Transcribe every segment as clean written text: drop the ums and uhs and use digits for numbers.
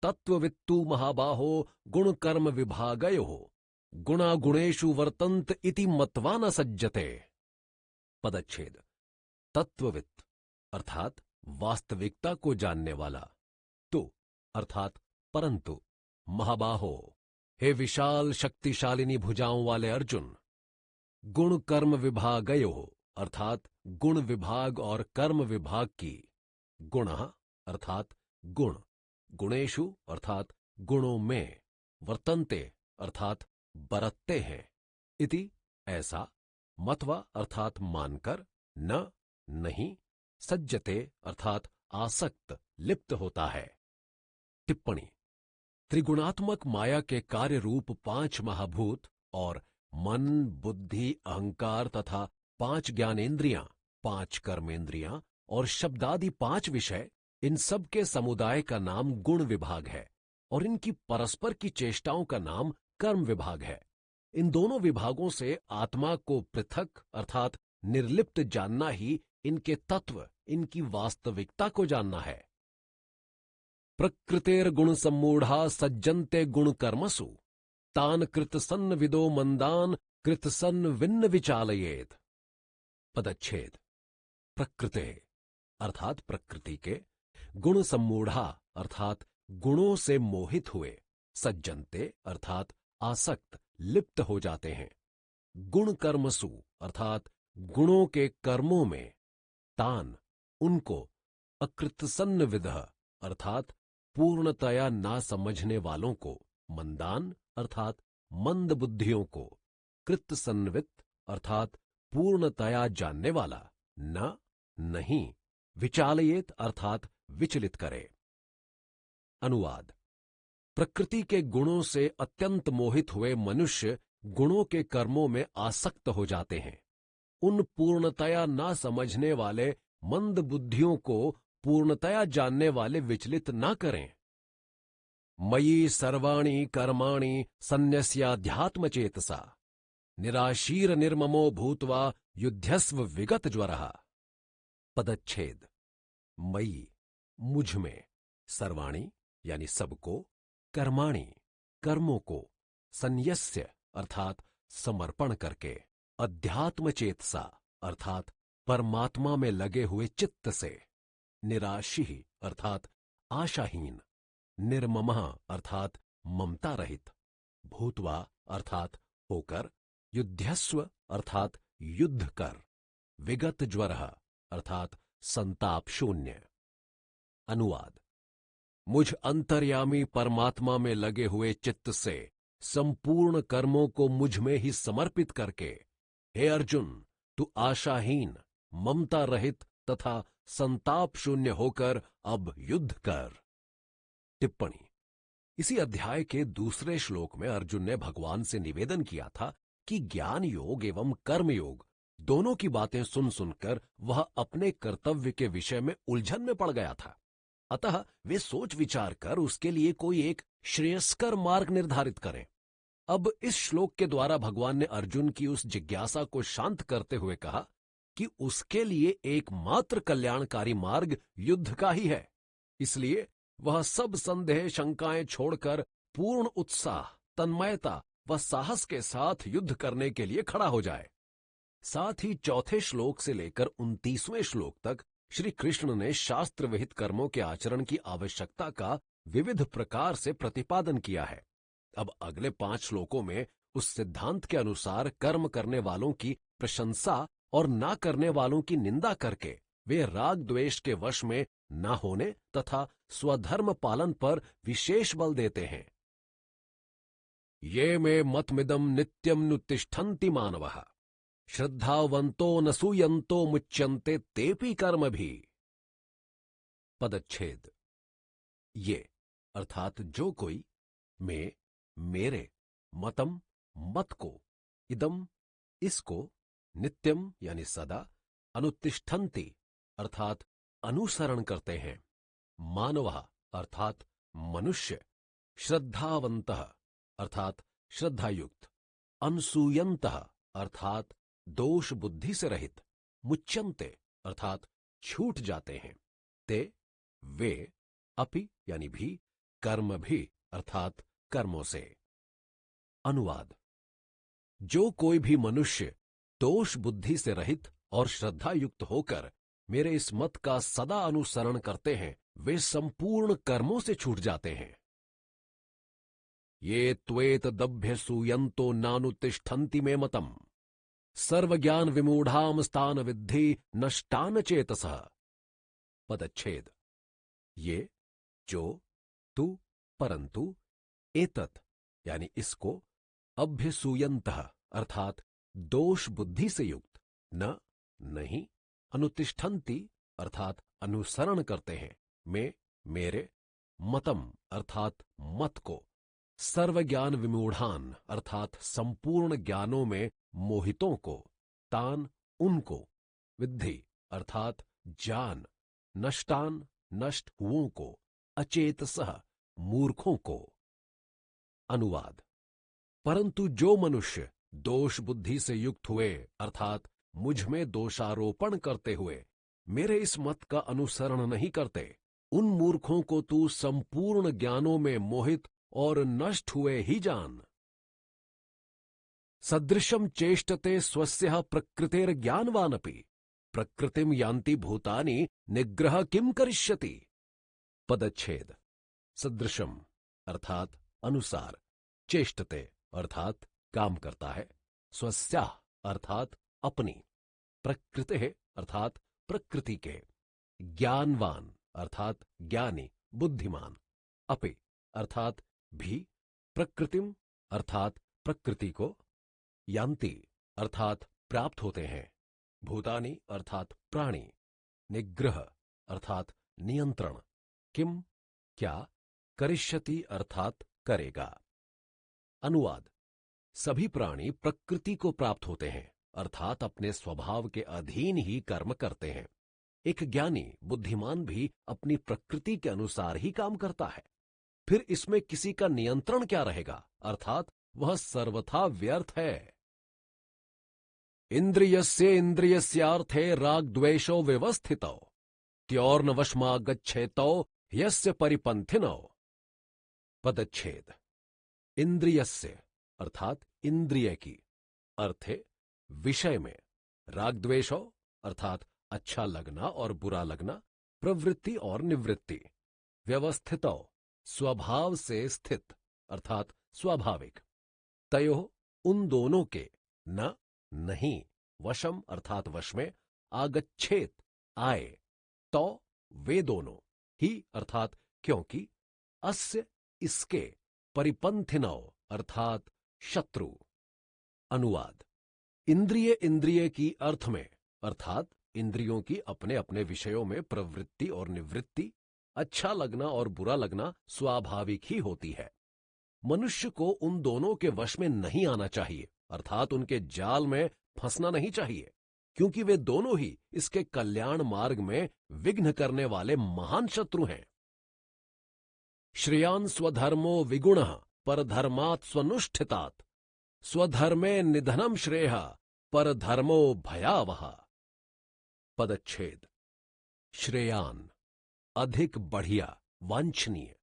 तत्ववित्तु महाबाहो गुण कर्म विभागयोः गुणा गुणेषु वर्तन्त इति मत्वा न सज्जते। पदच्छेद। तत्ववित्त अर्थात वास्तविकता को जानने वाला, तो अर्थात परंतु, महाबाहो हे विशाल शक्तिशालिनी भुजाओं वाले अर्जुन, गुण कर्म विभागयोः अर्थात गुण विभाग और कर्म विभाग की, गुणः अर्थात गुण, गुणेषु अर्थात गुणों में, वर्तन्ते अर्थात बरतते हैं, इति ऐसा, मत्वा अर्थात मानकर, न नहीं, सज्जते अर्थात आसक्त लिप्त होता है। टिप्पणी। त्रिगुणात्मक माया के कार्य रूप 5 महाभूत और मन, बुद्धि, अहंकार तथा 5 ज्ञानेंद्रियां, 5 कर्मेंद्रियां और शब्दादि 5 विषय, इन सब के समुदाय का नाम गुण विभाग है और इनकी परस्पर की चेष्टाओं का नाम कर्म विभाग है। इन दोनों विभागों से आत्मा को पृथक अर्थात निर्लिप्त जानना ही इनके तत्व, इनकी वास्तविकता को जानना है। प्रकृतेर गुण सम्मूढ़ा सज्जन्ते गुण कर्मसु तान कृतसन्न विदो मंदान कृतसन्न विन्न विचालयेत। पदच्छेद। प्रकृते अर्थात प्रकृति के, गुण सम्मूढ़ा अर्थात गुणों से मोहित हुए, सज्जनते अर्थात आसक्त लिप्त हो जाते हैं, गुण कर्मसु अर्थात गुणों के कर्मों में, तान उनको, अकृतसन्न विदः अर्थात पूर्णतया ना समझने वालों को, मंदान अर्थात मंद बुद्धियों को, कृतसन्वित अर्थात पूर्णतया जानने वाला, न नहीं, विचालयेत अर्थात विचलित करे। अनुवाद। प्रकृति के गुणों से अत्यंत मोहित हुए मनुष्य गुणों के कर्मों में आसक्त हो जाते हैं। उन पूर्णतया ना समझने वाले मंद बुद्धियों को पूर्णतया जानने वाले विचलित ना करें। मयि सर्वाणि कर्माणि सन्न्यस्याध्यात्मचेतसा निराशीर निर्ममो भूत्वा युध्यस्व विगत ज्वरः। पदच्छेद। मयि मुझ में, सर्वाणि यानी सबको, कर्माणि कर्मों को, संन्यस्य अर्थात समर्पण करके, अध्यात्म चेतसा अर्थात परमात्मा में लगे हुए चित्त से, निराशी अर्थात आशाहीन, निर्ममः अर्थात ममता रहित, भूत्वा अर्थात होकर, युध्यस्व अर्थात युद्ध कर, विगत ज्वरः अर्थात संताप शून्य। अनुवाद। मुझ अंतर्यामी परमात्मा में लगे हुए चित्त से संपूर्ण कर्मों को मुझ में ही समर्पित करके, हे अर्जुन, तू आशाहीन, ममता रहित तथा संताप शून्य होकर अब युद्ध कर। टिप्पणी। इसी अध्याय के दूसरे श्लोक में अर्जुन ने भगवान से निवेदन किया था कि ज्ञान योग एवं कर्म योग दोनों की बातें सुन सुनकर वह अपने कर्तव्य के विषय में उलझन में पड़ गया था। अतः वे सोच विचार कर उसके लिए कोई एक श्रेयस्कर मार्ग निर्धारित करें। अब इस श्लोक के द्वारा भगवान ने अर्जुन की उस जिज्ञासा को शांत करते हुए कहा कि उसके लिए एकमात्र कल्याणकारी मार्ग युद्ध का ही है। इसलिए वह सब संदेह शंकाएं छोड़कर पूर्ण उत्साह, तन्मयता व साहस के साथ युद्ध करने के लिए खड़ा हो जाए। साथ ही चौथे श्लोक से लेकर 29वें श्लोक तक श्री कृष्ण ने शास्त्र विहित कर्मों के आचरण की आवश्यकता का विविध प्रकार से प्रतिपादन किया है। अब अगले 5 श्लोकों में उस सिद्धांत के अनुसार कर्म करने वालों की प्रशंसा और ना करने वालों की निंदा करके वे राग द्वेष के वश में न होने तथा स्वधर्म पालन पर विशेष बल देते हैं। ये मे मतमिदं नित्यं नुतिष्ठन्ति मानवः श्रद्धावंतो न सूयन्तो मुच्यन्ते तेपि कर्म भी। पदच्छेद। ये अर्थात जो कोई, में मेरे, मतम मत को, इदम इसको, नित्यम यानी सदा, अनुतिष्ठन्ति अर्थात अनुसरण करते हैं, मानवः अर्थात मनुष्य, श्रद्धावंतः अर्थात श्रद्धायुक्त, अनसूयन्तः अर्थात दोष बुद्धि से रहित, मुच्यन्ते अर्थात छूट जाते हैं, ते वे, अपि यानी भी, कर्म भी अर्थात कर्मों से। अनुवाद। जो कोई भी मनुष्य दोष बुद्धि से रहित और श्रद्धा युक्त होकर मेरे इस मत का सदा अनुसरण करते हैं, वे संपूर्ण कर्मों से छूट जाते हैं। ये त्वेत दभ्य सूयंतो नानुतिष्ठन्ति मे मतम सर्वज्ञान विमूढ़ाम स्थान विद्धि नष्टान चेतसः। पदच्छेद। ये, जो, तू, परंतु, एतत् यानी इसको, अभ्यसूयन्तः अर्थात दोष बुद्धि से युक्त, न नहीं, अनुतिष्ठन्ति अर्थात अनुसरण करते हैं, में मेरे, मतम अर्थात मत को, सर्वज्ञान विमूढ़ान अर्थात संपूर्ण ज्ञानों में मोहितों को, तान उनको, विद्धि अर्थात जान, नष्टान नष्ट हुओं को, अचेतसः मूर्खों को। अनुवाद। परंतु जो मनुष्य दोष बुद्धि से युक्त हुए अर्थात मुझ में दोषारोपण करते हुए मेरे इस मत का अनुसरण नहीं करते, उन मूर्खों को तू संपूर्ण ज्ञानों में मोहित और नष्ट हुए ही जान। सदृशम चेष्टते स्वस्यः प्रकृतेर ज्ञानवानपि प्रकृतिम यान्ति भूतानि निग्रह किम करिष्यति। पदच्छेद। सदृशम अर्थात अनुसार, चेष्टते अर्थात काम करता है, स्वस्याः अर्थात अपनी, प्रकृते अर्थात प्रकृति के, ज्ञानवान अर्थात ज्ञानी बुद्धिमान, अपि अर्थात भी, प्रकृतिम अर्थात प्रकृति को, यान्ति अर्थात प्राप्त होते हैं, भूतानि अर्थात प्राणी, निग्रह अर्थात नियंत्रण, किम क्या, करिष्यति अर्थात करेगा। अनुवाद। सभी प्राणी प्रकृति को प्राप्त होते हैं अर्थात अपने स्वभाव के अधीन ही कर्म करते हैं। एक ज्ञानी बुद्धिमान भी अपनी प्रकृति के अनुसार ही काम करता है, फिर इसमें किसी का नियंत्रण क्या रहेगा अर्थात वह सर्वथा व्यर्थ है। इंद्रियस्य इंद्रियस्यार्थे राग द्वेषो व्यवस्थितौ त्योर्न वशमागच्छेतौ यस्य परिपंथिनौ। पदच्छेद। इंद्रियस्य अर्थात इंद्रिय की, अर्थे विषय में, राग द्वेषो अर्थात अच्छा लगना और बुरा लगना, प्रवृत्ति और निवृत्ति, व्यवस्थितौ स्वभाव से स्थित अर्थात स्वाभाविक, तयोः उन दोनों के, न नहीं, वशम अर्थात वश में, आगच्छेत आए, तो वे दोनों, ही अर्थात क्योंकि, अस्य इसके, परिपंथिनौ अर्थात शत्रु। अनुवाद। इंद्रिय इंद्रिय की अर्थ में अर्थात इंद्रियों की अपने अपने विषयों में प्रवृत्ति और निवृत्ति, अच्छा लगना और बुरा लगना स्वाभाविक ही होती है। मनुष्य को उन दोनों के वश में नहीं आना चाहिए अर्थात उनके जाल में फंसना नहीं चाहिए, क्योंकि वे दोनों ही इसके कल्याण मार्ग में विघ्न करने वाले महान शत्रु हैं। श्रेयान् स्वधर्मो विगुणः परधर्मात् स्वनुष्ठितात् स्वधर्मे निधनम श्रेयः परधर्मो भयावह। पदच्छेद। श्रेयान अधिक बढ़िया, वांछनीय,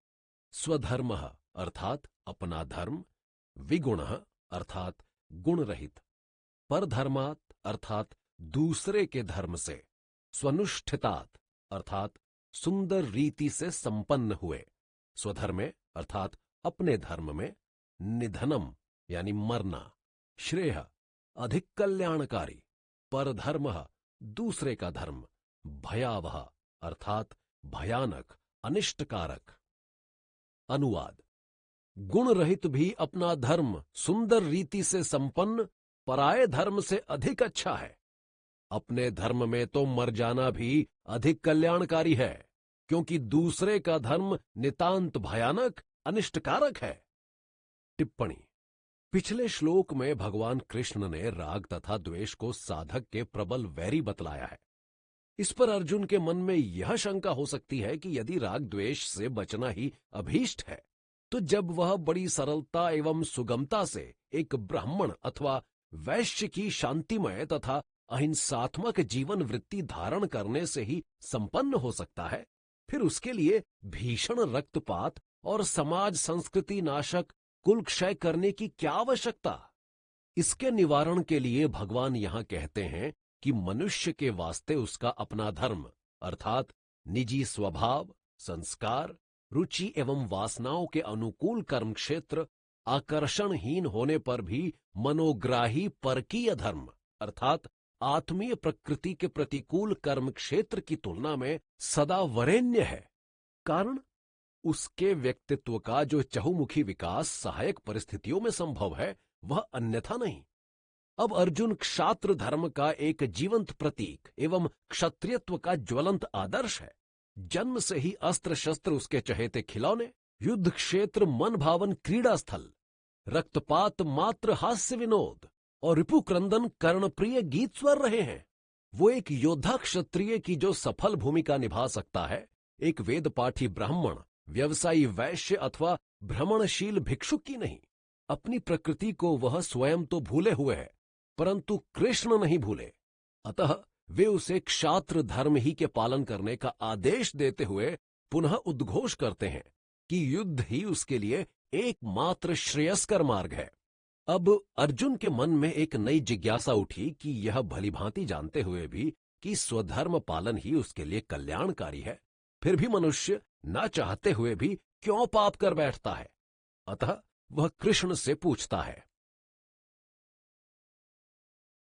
स्वधर्म अर्थात अपना धर्म, विगुणः अर्थात गुण रहित, परधर्मात् अर्थात दूसरे के धर्म से, स्वनुष्ठितात् अर्थात सुंदर रीति से संपन्न हुए, स्वधर्मे अर्थात अपने धर्म में, निधनम यानी मरना, श्रेय अधिक कल्याणकारी, परधर्म दूसरे का धर्म, भयावह अर्थात भयानक, अनिष्टकारक। अनुवाद। गुण रहित भी अपना धर्म सुंदर रीति से संपन्न पराये धर्म से अधिक अच्छा है। अपने धर्म में तो मर जाना भी अधिक कल्याणकारी है, क्योंकि दूसरे का धर्म नितांत भयानक, अनिष्टकारक है। टिप्पणी। पिछले श्लोक में भगवान कृष्ण ने राग तथा द्वेष को साधक के प्रबल वैरी बतलाया है। इस पर अर्जुन के मन में यह शंका हो सकती है कि यदि राग द्वेष से बचना ही अभीष्ट है, तो जब वह बड़ी सरलता एवं सुगमता से एक ब्राह्मण अथवा वैश्य की शांतिमय तथा अहिंसात्मक जीवन वृत्ति धारण करने से ही संपन्न हो सकता है, फिर उसके लिए भीषण रक्तपात और समाज संस्कृति नाशक कुल क्षय करने की क्या आवश्यकता? इसके निवारण के लिए भगवान यहां कहते हैं कि मनुष्य के वास्ते उसका अपना धर्म अर्थात निजी स्वभाव, संस्कार, रुचि एवं वासनाओं के अनुकूल कर्म क्षेत्र, आकर्षणहीन होने पर भी मनोग्राही परकीय धर्म अर्थात आत्मीय प्रकृति के प्रतिकूल कर्म क्षेत्र की तुलना में सदा वरेण्य है। कारण उसके व्यक्तित्व का जो चहुमुखी विकास सहायक परिस्थितियों में संभव है, वह अन्यथा नहीं। अब अर्जुन क्षात्र धर्म का एक जीवंत प्रतीक एवं क्षत्रियत्व का ज्वलंत आदर्श है। जन्म से ही अस्त्र शस्त्र उसके चहेते खिलौने, युद्ध क्षेत्र मन भावन क्रीड़ा स्थल, रक्तपात मात्र हास्य विनोद और रिपुक्रंदन कर्णप्रिय गीत स्वर रहे हैं। वो एक योद्धा क्षत्रिय की जो सफल भूमिका निभा सकता है, एक वेद पाठी ब्राह्मण, व्यवसायी वैश्य अथवा भ्रमणशील भिक्षुक की नहीं। अपनी प्रकृति को वह स्वयं तो भूले हुए है, परंतु कृष्ण नहीं भूले। अतः वे उसे क्षात्र धर्म ही के पालन करने का आदेश देते हुए पुनः उद्घोष करते हैं कि युद्ध ही उसके लिए एकमात्र श्रेयस्कर मार्ग है। अब अर्जुन के मन में एक नई जिज्ञासा उठी कि यह भलीभांति जानते हुए भी कि स्वधर्म पालन ही उसके लिए कल्याणकारी है, फिर भी मनुष्य न चाहते हुए भी क्यों पाप कर बैठता है। अतः वह कृष्ण से पूछता है,